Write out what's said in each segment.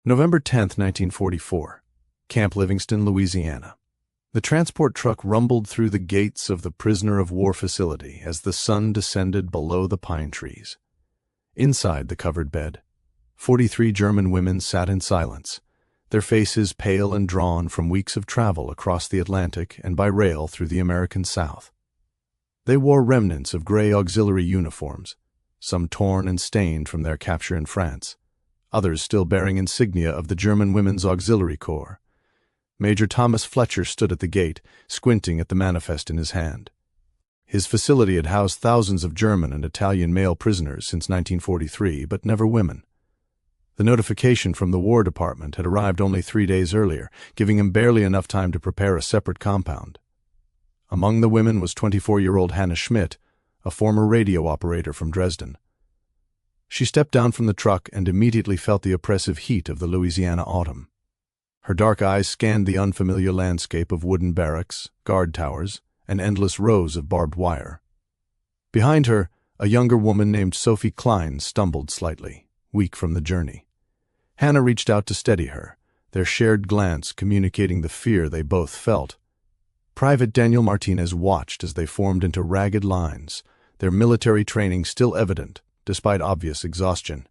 November 10, 1944. Camp Livingston, Louisiana. The transport truck rumbled through the gates of the prisoner of war facility as the sun descended below the pine trees. Inside the covered bed, 43 German women sat in silence, their faces pale and drawn from weeks of travel across the Atlantic and by rail through the American South. They wore remnants of gray auxiliary uniforms, some torn and stained from their capture in France, others still bearing insignia of the German Women's Auxiliary Corps. Major Thomas Fletcher stood at the gate, squinting at the manifest in his hand. His facility had housed thousands of German and Italian male prisoners since 1943, but never women. The notification from the War Department had arrived only 3 days earlier, giving him barely enough time to prepare a separate compound. Among the women was 24-year-old Hannah Schmidt, a former radio operator from Dresden. She stepped down from the truck and immediately felt the oppressive heat of the Louisiana autumn. Her dark eyes scanned the unfamiliar landscape of wooden barracks, guard towers, and endless rows of barbed wire. Behind her, a younger woman named Sophie Klein stumbled slightly, weak from the journey. Hannah reached out to steady her, their shared glance communicating the fear they both felt. Private Daniel Martinez watched as they formed into ragged lines, their military training still evident, despite obvious exhaustion.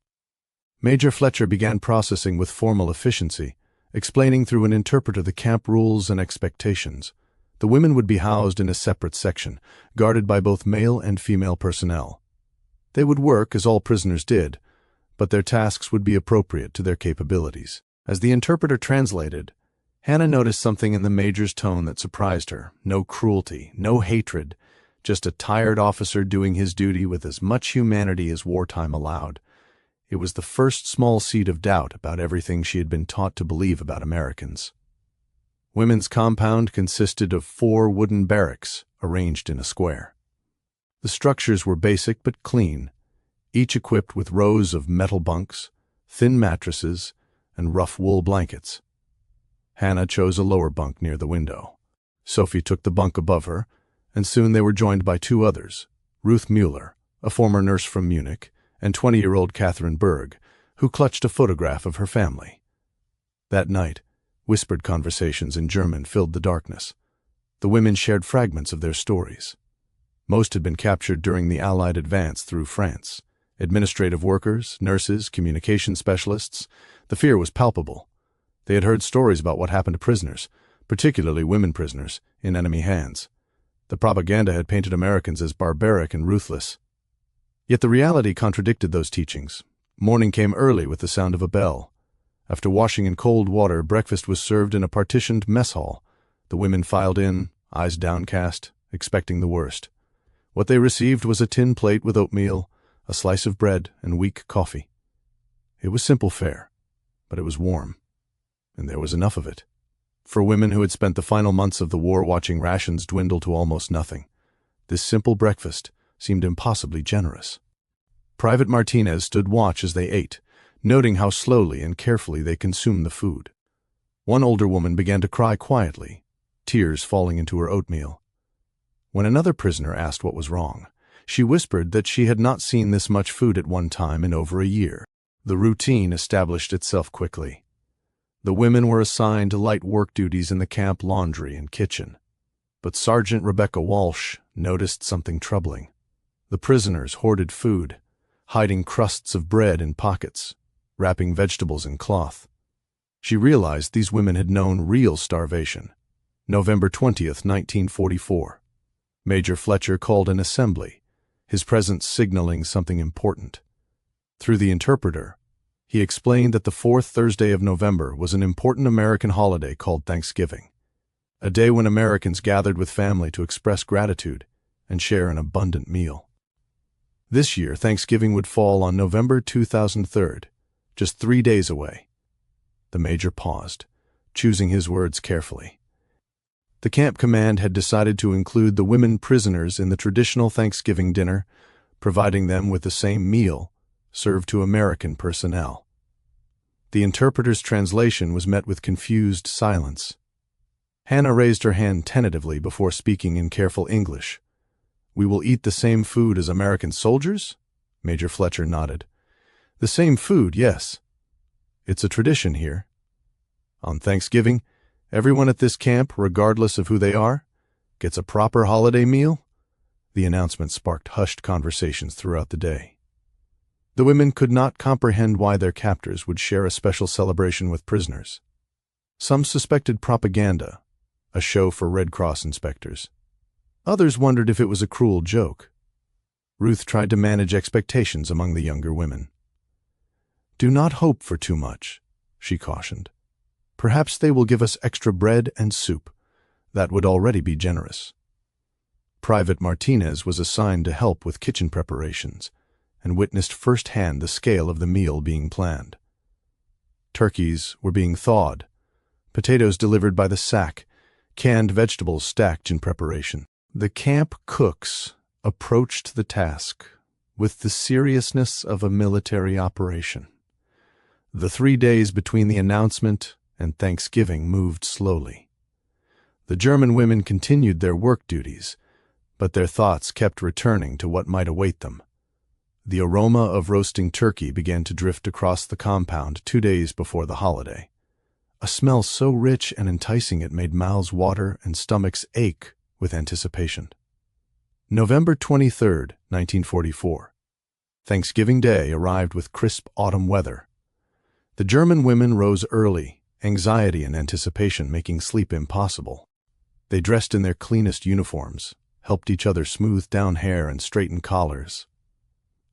Major Fletcher began processing with formal efficiency, explaining through an interpreter the camp rules and expectations. The women would be housed in a separate section, guarded by both male and female personnel. They would work as all prisoners did, but their tasks would be appropriate to their capabilities. As the interpreter translated, Hannah noticed something in the major's tone that surprised her. No cruelty, no hatred, just a tired officer doing his duty with as much humanity as wartime allowed. It was the first small seed of doubt about everything she had been taught to believe about Americans. Women's compound consisted of 4 wooden barracks arranged in a square. The structures were basic but clean, each equipped with rows of metal bunks, thin mattresses, and rough wool blankets. Hannah chose a lower bunk near the window. Sophie took the bunk above her, and soon they were joined by 2 others, Ruth Mueller, a former nurse from Munich, and 20-year-old Catherine Berg, who clutched a photograph of her family. That night, whispered conversations in German filled the darkness. The women shared fragments of their stories. Most had been captured during the Allied advance through France. Administrative workers, nurses, communication specialists. The fear was palpable. They had heard stories about what happened to prisoners, particularly women prisoners, in enemy hands. The propaganda had painted Americans as barbaric and ruthless. Yet the reality contradicted those teachings. Morning came early with the sound of a bell. After washing in cold water, breakfast was served in a partitioned mess hall. The women filed in, eyes downcast, expecting the worst. What they received was a tin plate with oatmeal, a slice of bread, and weak coffee. It was simple fare, but it was warm, and there was enough of it. For women who had spent the final months of the war watching rations dwindle to almost nothing, this simple breakfast seemed impossibly generous. Private Martinez stood watch as they ate, noting how slowly and carefully they consumed the food. One older woman began to cry quietly, tears falling into her oatmeal. When another prisoner asked what was wrong, she whispered that she had not seen this much food at one time in over a year. The routine established itself quickly. The women were assigned light work duties in the camp laundry and kitchen. But Sergeant Rebecca Walsh noticed something troubling. The prisoners hoarded food, hiding crusts of bread in pockets, wrapping vegetables in cloth. She realized these women had known real starvation. November 20th, 1944. Major Fletcher called an assembly, his presence signaling something important. Through the interpreter, he explained that the 4th Thursday of November was an important American holiday called Thanksgiving, a day when Americans gathered with family to express gratitude and share an abundant meal. This year, Thanksgiving would fall on November 2003, just 3 days away. The major paused, choosing his words carefully. The camp command had decided to include the women prisoners in the traditional Thanksgiving dinner, providing them with the same meal served to American personnel. The interpreter's translation was met with confused silence. Hannah raised her hand tentatively before speaking in careful English. "We will eat the same food as American soldiers?" Major Fletcher nodded. "The same food, yes. It's a tradition here. On Thanksgiving, everyone at this camp, regardless of who they are, gets a proper holiday meal. The announcement sparked hushed conversations throughout the day. The women could not comprehend why their captors would share a special celebration with prisoners. Some suspected propaganda, a show for Red Cross inspectors. Others wondered if it was a cruel joke. Ruth tried to manage expectations among the younger women. "Do not hope for too much," she cautioned. "Perhaps they will give us extra bread and soup. That would already be generous." Private Martinez was assigned to help with kitchen preparations and witnessed firsthand the scale of the meal being planned. Turkeys were being thawed, potatoes delivered by the sack, canned vegetables stacked in preparation. The camp cooks approached the task with the seriousness of a military operation. The 3 days between the announcement and Thanksgiving moved slowly. The German women continued their work duties, but their thoughts kept returning to what might await them. The aroma of roasting turkey began to drift across the compound 2 days before the holiday. A smell so rich and enticing it made mouths water and stomachs ache with anticipation. November 23, 1944. Thanksgiving Day arrived with crisp autumn weather. The German women rose early, anxiety and anticipation making sleep impossible. They dressed in their cleanest uniforms, helped each other smooth down hair and straighten collars.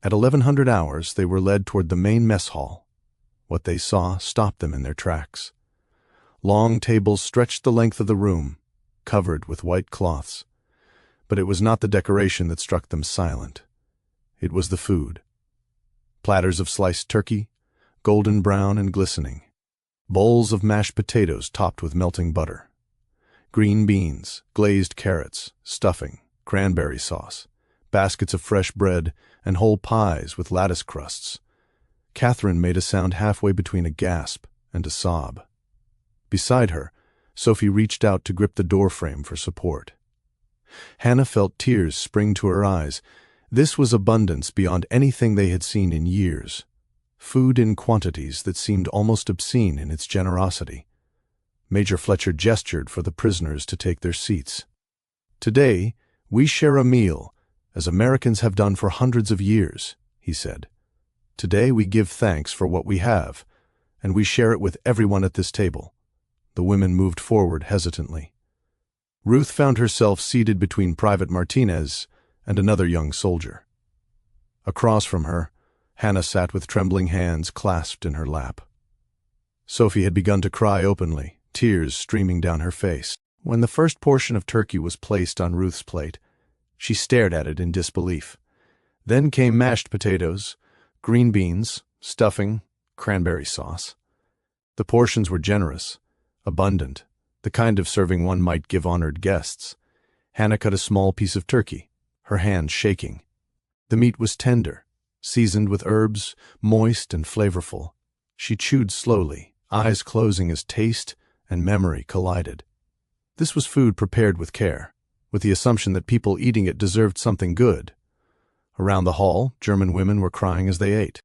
At 1100 hours, they were led toward the main mess hall. What they saw stopped them in their tracks. Long tables stretched the length of the room, covered with white cloths. But it was not the decoration that struck them silent. It was the food. Platters of sliced turkey, golden brown and glistening. Bowls of mashed potatoes topped with melting butter. Green beans, glazed carrots, stuffing, cranberry sauce, baskets of fresh bread, and whole pies with lattice crusts. Catherine made a sound halfway between a gasp and a sob. Beside her, Sophie reached out to grip the doorframe for support. Hannah felt tears spring to her eyes. This was abundance beyond anything they had seen in years. Food in quantities that seemed almost obscene in its generosity. Major Fletcher gestured for the prisoners to take their seats. "Today, we share a meal, as Americans have done for hundreds of years," he said. "Today we give thanks for what we have, and we share it with everyone at this table." The women moved forward hesitantly. Ruth found herself seated between Private Martinez and another young soldier. Across from her, Hannah sat with trembling hands clasped in her lap. Sophie had begun to cry openly, tears streaming down her face. When the first portion of turkey was placed on Ruth's plate, she stared at it in disbelief. Then came mashed potatoes, green beans, stuffing, cranberry sauce. The portions were generous, abundant, the kind of serving one might give honored guests. Hannah cut a small piece of turkey, her hand shaking. The meat was tender, seasoned with herbs, moist and flavorful. She chewed slowly, eyes closing as taste and memory collided. This was food prepared with care, with the assumption that people eating it deserved something good. Around the hall, German women were crying as they ate.